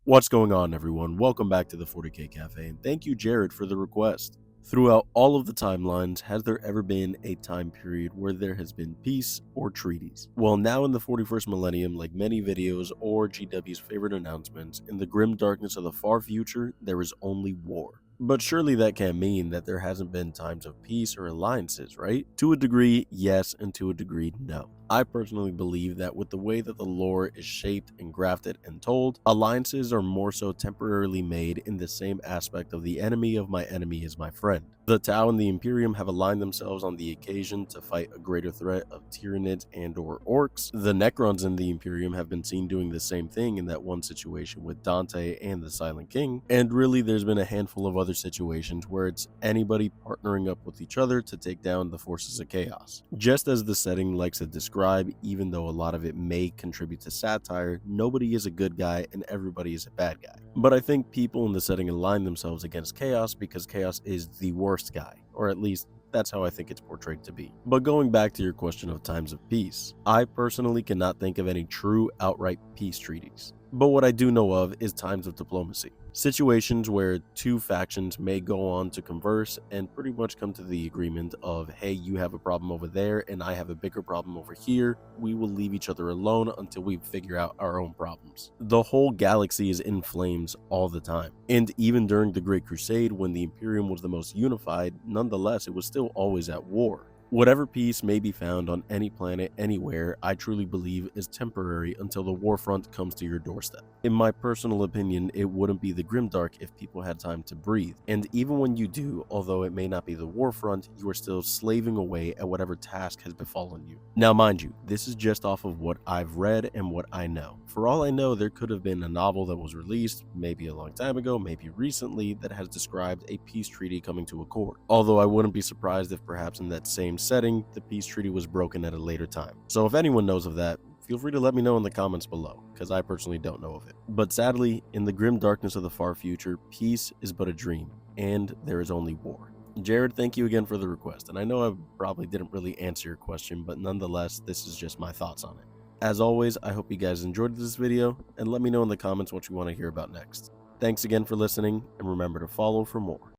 What's going on, everyone? Welcome back to the 40K Cafe, and thank you, Jared, for the request. Throughout all of the timelines, has there ever been a time period where there has been peace or treaties? Well, now in the 41st millennium, like many videos or GW's favorite announcements, in the grim darkness of the far future, there is only war. But surely that can't mean that there hasn't been times of peace or alliances, right? To a degree, yes, and to a degree, no. I personally believe that with the way that the lore is shaped and grafted and told, alliances are more so temporarily made in the same aspect of the enemy of my enemy is my friend. The Tau and the Imperium have aligned themselves on the occasion to fight a greater threat of Tyranids and or orcs. The Necrons and the Imperium have been seen doing the same thing in that one situation with Dante and the Silent King, and really there's been a handful of other situations where it's anybody partnering up with each other to take down the forces of chaos. Just as the setting likes to describe, even though a lot of it may contribute to satire, nobody is a good guy and everybody is a bad guy. But I think people in the setting align themselves against chaos because chaos is the worst guy, or at least that's how I think it's portrayed to be. But going back to your question of times of peace, I personally cannot think of any true outright peace treaties. But what I do know of is times of diplomacy. Situations where two factions may go on to converse and pretty much come to the agreement of, hey, you have a problem over there and I have a bigger problem over here. We will leave each other alone until we figure out our own problems. The whole galaxy is in flames all the time. And even during the Great Crusade, when the Imperium was the most unified, nonetheless, it was still always at war. Whatever peace may be found on any planet anywhere, I truly believe is temporary until the warfront comes to your doorstep. In my personal opinion, it wouldn't be the grimdark if people had time to breathe. And even when you do, although it may not be the warfront, you are still slaving away at whatever task has befallen you. Now mind you, this is just off of what I've read and what I know. For all I know, there could have been a novel that was released, maybe a long time ago, maybe recently, that has described a peace treaty coming to accord. Although I wouldn't be surprised if perhaps in that same setting, the peace treaty was broken at a later time. So if anyone knows of that, feel free to let me know in the comments below, because I personally don't know of it. But sadly, in the grim darkness of the far future, peace is but a dream, and there is only war. Jared, thank you again for the request, and I know I probably didn't really answer your question, but nonetheless, this is just my thoughts on it. As always, I hope you guys enjoyed this video, and let me know in the comments what you want to hear about next. Thanks again for listening, and remember to follow for more.